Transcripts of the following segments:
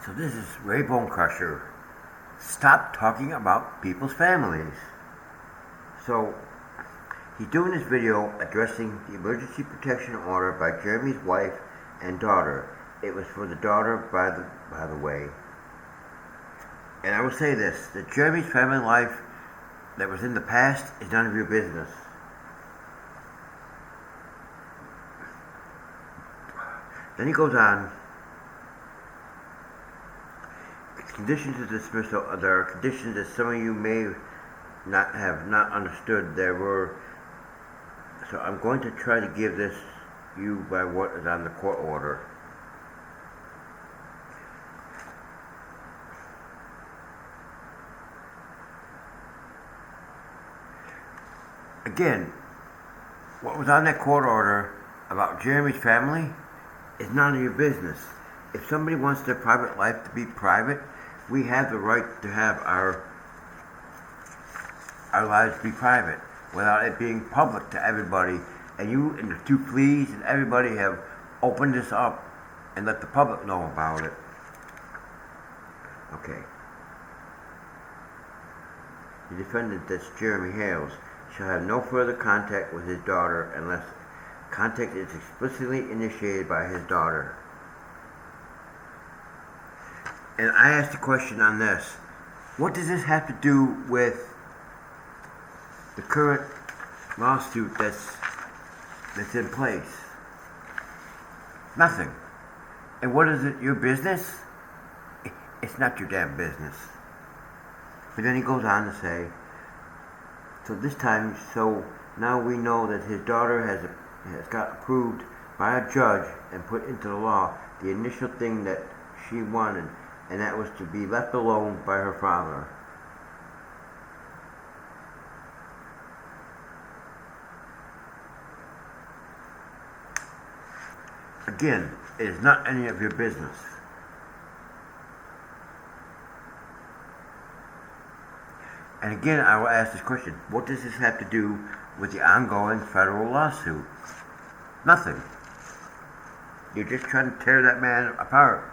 So this is Ray Bonecrusher. Stop talking about people's families. So he's doing this video addressing the emergency protection order by Jeremy's wife and daughter. It was for the daughter, by the way. And I will say this: that Jeremy's family life that was in the past is none of your business. Then he goes on. Conditions of dismissal. There are conditions that some of you may not have not understood. There were. So I'm going to try to give this you by what is on the court order. Again, what was on that court order about Jeremy's family is none of your business. If somebody wants their private life to be private, we have the right to have our lives be private without it being public to everybody. And you and the two fleas and everybody have opened this up and let the public know about it. Okay. The defendant, that's Jeremy Hales, shall have no further contact with his daughter unless contact is explicitly initiated by his daughter. And I asked a question on this. What does this have to do with the current lawsuit that's in place? Nothing. And what is it, your business? It's not your damn business. But then he goes on to say, so now we know that his daughter has got approved by a judge and put into the law the initial thing that she wanted, and that was to be left alone by her father. Again, it is not any of your business. And again, I will ask this question: what does this have to do with the ongoing federal lawsuit? Nothing. You're just trying to tear that man apart.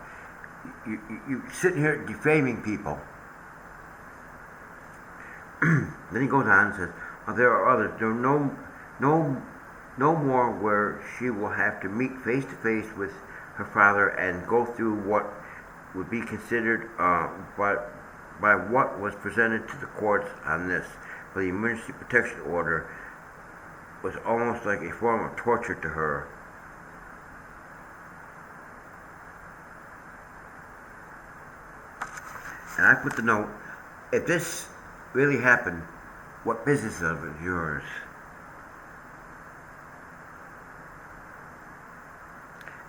You sitting here defaming people. Then he goes on and says, there are others. There are no more where she will have to meet face to face with her father and go through what would be considered by what was presented to the courts on this. For the emergency protection order was almost like a form of torture to her. And I put the note, if this really happened, what business of it is yours?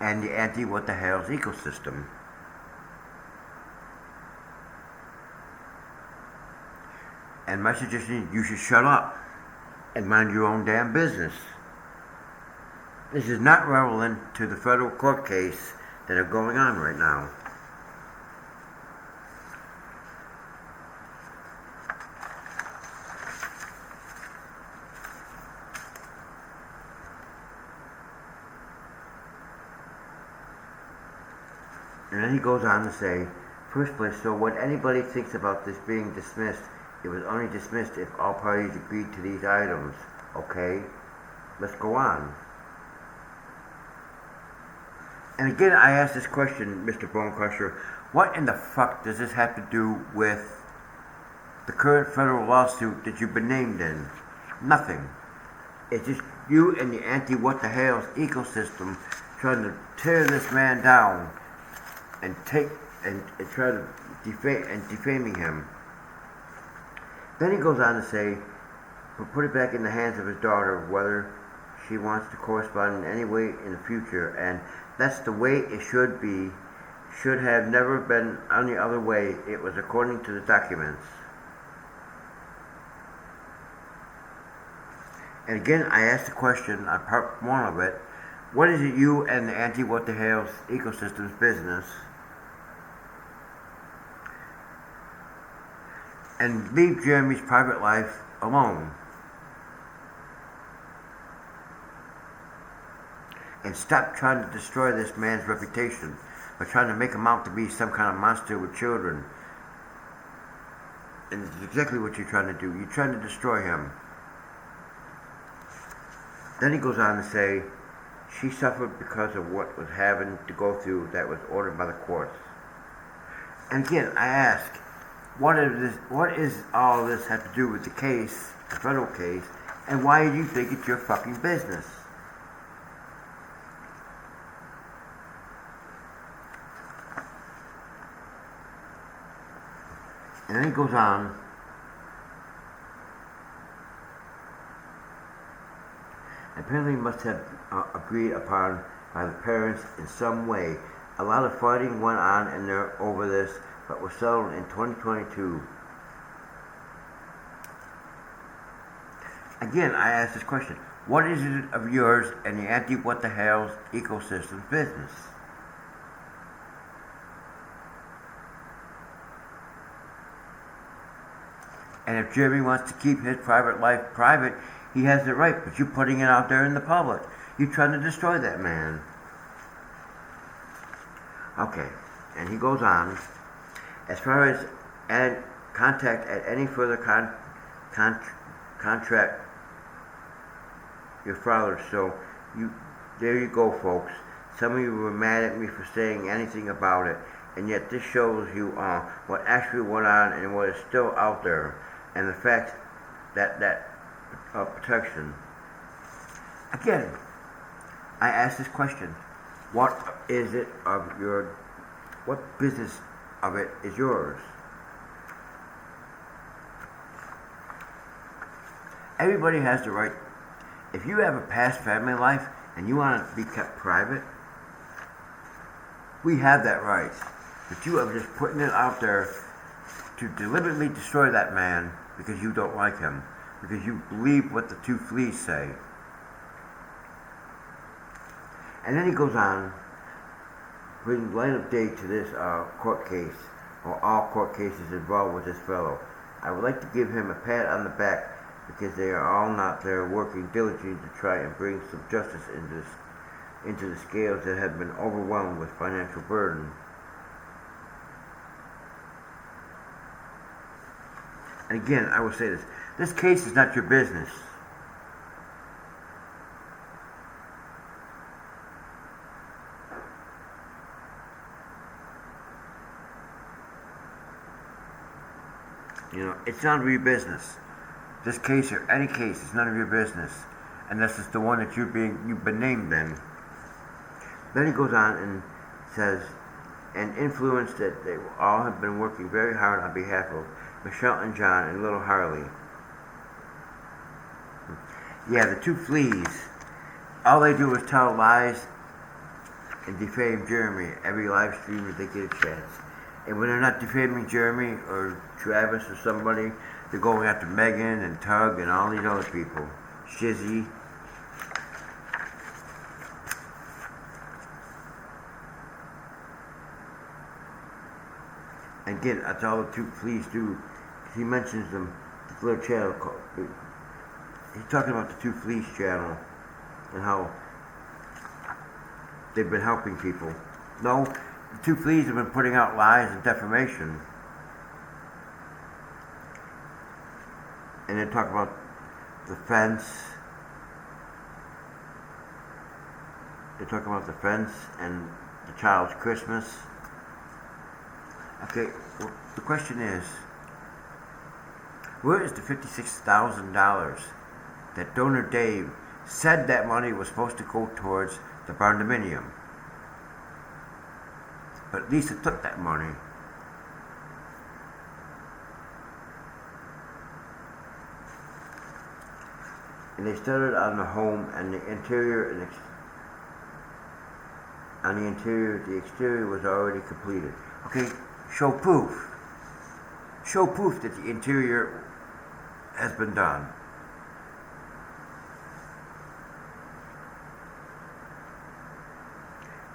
And the anti-what the hell's ecosystem. And my suggestion is you should shut up and mind your own damn business. This is not relevant to the federal court case that are going on right now. And then he goes on to say, first place, so when anybody thinks about this being dismissed, it was only dismissed if all parties agreed to these items. Okay, let's go on. And again, I ask this question, Mr. Bonecrusher, what in the fuck does this have to do with the current federal lawsuit that you've been named in? Nothing. It's just you and the anti-what the hell's ecosystem trying to tear this man down and try to defaming him. Then he goes on to say, put it back in the hands of his daughter whether she wants to correspond in any way in the future, and that's the way it should be. Should have never been any other way. It was according to the documents. And again, I asked the question on part one of it, what is it you and the anti-what the hell's ecosystem's business? And leave Jeremy's private life alone. And stop trying to destroy this man's reputation. by trying to make him out to be some kind of monster with children. And it's exactly what you're trying to do. You're trying to destroy him. Then he goes on to say, she suffered because of what was having to go through that was ordered by the courts. And again, I ask, what is all this have to do with the case, the federal case, and why do you think it's your fucking business? And then he goes on, apparently must have agreed upon by the parents in some way. A lot of fighting went on in there over this, but was settled in 2022. Again, I ask this question. What is it of yours and the anti-what-the-hell's ecosystem business? And if Jeremy wants to keep his private life private, he has the right, but you're putting it out there in the public. You're trying to destroy that man. Okay, and he goes on. As far as contact at any further contract your father, so there you go, folks. Some of you were mad at me for saying anything about it, and yet this shows you what actually went on and what is still out there, and the fact that protection. Again, I ask this question: what is it of your? What business of it is yours? Everybody has the right. If you have a past family life and you want it to be kept private, we have that right. But you are just putting it out there to deliberately destroy that man because you don't like him, because you believe what the two fleas say. And then he goes on, bringing light of day to this court case, or all court cases involved with this fellow. I would like to give him a pat on the back because they are all not there working diligently to try and bring some justice into the scales that have been overwhelmed with financial burden. And again, I will say this. This case is not your business. You know, it's none of your business. This case or any case is none of your business. Unless it's the one that you've been named in. Then he goes on and says, an influence that they all have been working very hard on behalf of Michelle and John and little Harley. Yeah, the two fleas. All they do is tell lies and defame Jeremy every live stream that they get a chance. And when they're not defaming Jeremy or Travis or somebody, they're going after Megan and Tug and all these other people. Shizzy. Again, that's all the two fleas do. He mentions them, this little channel called, he's talking about the two fleas channel and how they've been helping people. No, the two fleas have been putting out lies and defamation. And they talk about the fence. They talk about the fence and the child's Christmas. Okay, well, the question is, where is the $56,000 that donor Dave said that money was supposed to go towards the barndominium? But Lisa took that money. And they started on the home and the interior and on the interior, the exterior was already completed. Okay, show proof. Show proof that the interior has been done.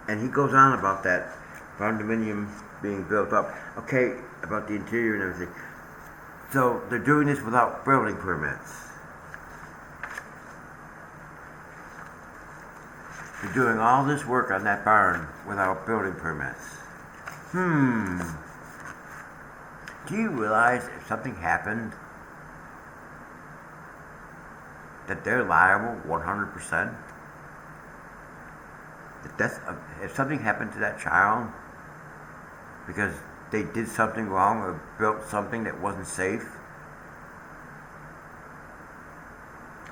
And he goes on about that condominium being built up. Okay, about the interior and everything. So they're doing this without building permits. for doing all this work on that barn without building permits. Do you realize if something happened that they're liable 100%? If something happened to that child because they did something wrong or built something that wasn't safe,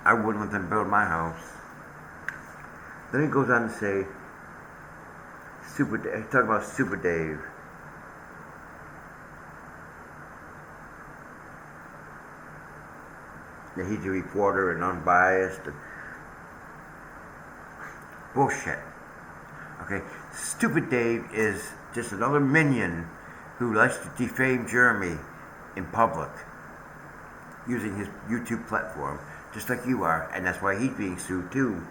I wouldn't let them build my house. Then he goes on to say, he's talking about Super Dave. That he's a reporter and unbiased. And bullshit. Okay, Stupid Dave is just another minion who likes to defame Jeremy in public using his YouTube platform, just like you are, and that's why he's being sued too.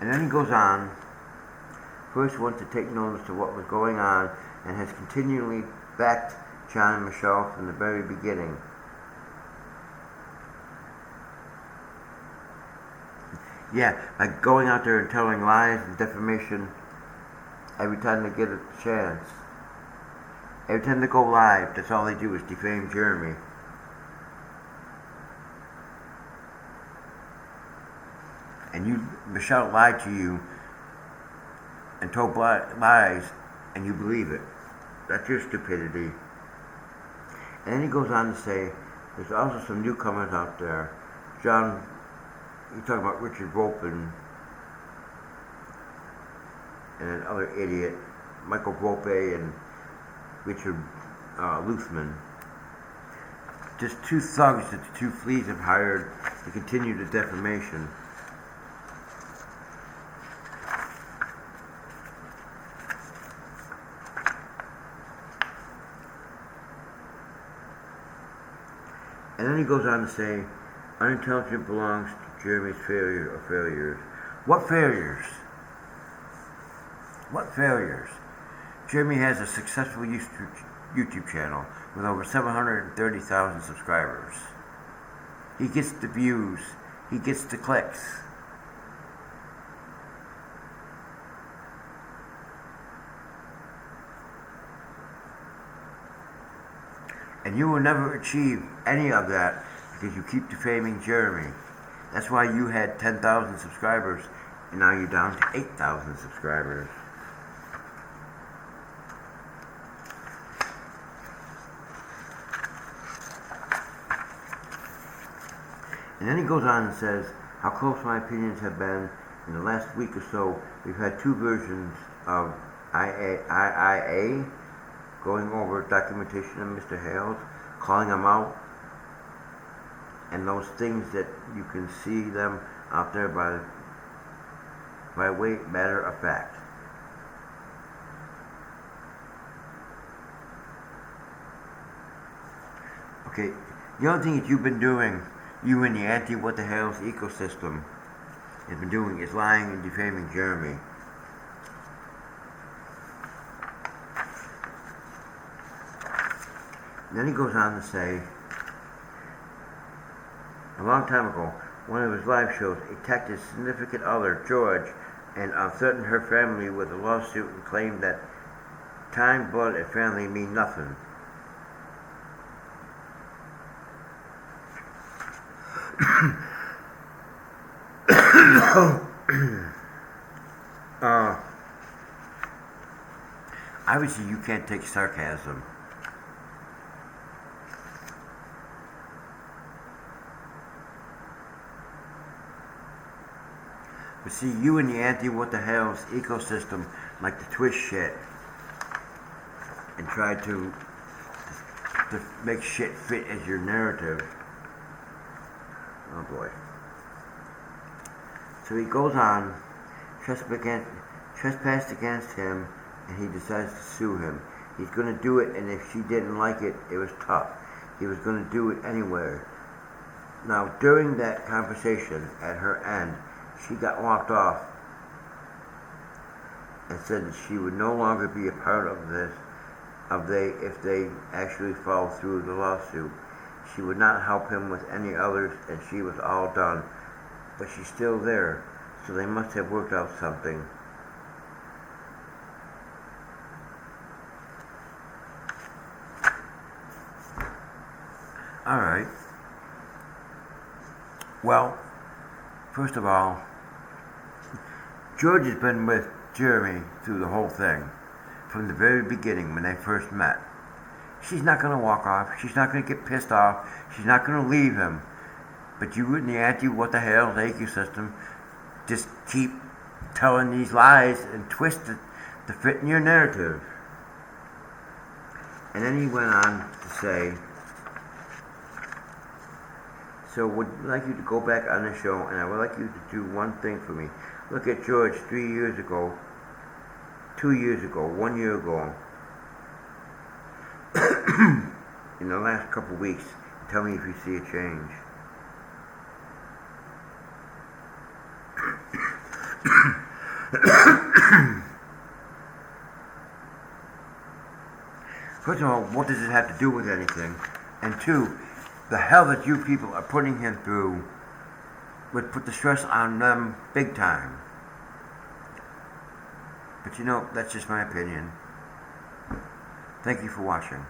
And then he goes on, first wants to take notice of what was going on and has continually backed John and Michelle from the very beginning. Yeah, like going out there and telling lies and defamation every time they get a chance. Every time they go live, that's all they do is defame Jeremy. And Michelle lied to you and told lies, and you believe it. That's your stupidity. And then he goes on to say, there's also some newcomers out there. John, you talk about Richard Volpin and another idiot, Michael Volpe and Richard Luthman. Just two thugs that the two fleas have hired to continue the defamation. And then he goes on to say, unintelligent belongs to Jeremy's failure or failures. What failures? What failures? Jeremy has a successful YouTube channel with over 730,000 subscribers. He gets the views. He gets the clicks. And you will never achieve any of that because you keep defaming Jeremy. That's why you had 10,000 subscribers and now you're down to 8,000 subscribers. And then he goes on and says how close my opinions have been. In the last week or so, we've had two versions of IIA going over documentation of Mr. Hales, calling him out, and those things that you can see them out there by matter of fact. Okay, the only thing that you've been doing, you and the anti-what the hell's ecosystem has been doing is lying and defaming Jeremy. And then he goes on to say, a long time ago, one of his live shows attacked his significant other, George, and threatened her family with a lawsuit and claimed that time, blood, and family mean nothing. Obviously, you can't take sarcasm. But see, you and the anti-what the hell's ecosystem like to twist shit and try to make shit fit as your narrative. Oh boy. So he goes on, trespassed against him, and he decides to sue him. He's going to do it, and if she didn't like it, it was tough. He was going to do it anyway. Now, during that conversation, at her end, she got walked off and said that she would no longer be a part of this if they actually follow through with the lawsuit. She would not help him with any others, and she was all done. But she's still there, so they must have worked out something. Alright. Well, first of all, George has been with Jeremy through the whole thing, from the very beginning when they first met. She's not going to walk off. She's not going to get pissed off. She's not going to leave him. But you and the what the hell, AQ system, just keep telling these lies and twist it to fit in your narrative. And then he went on to say, so would like you to go back on the show, and I would like you to do one thing for me. Look at George 3 years ago, 2 years ago, 1 year ago. In the last couple of weeks, tell me if you see a change. First of all, what does it have to do with anything? And two, the hell that you people are putting him through would put the stress on them big time. But you know, that's just my opinion. Thank you for watching.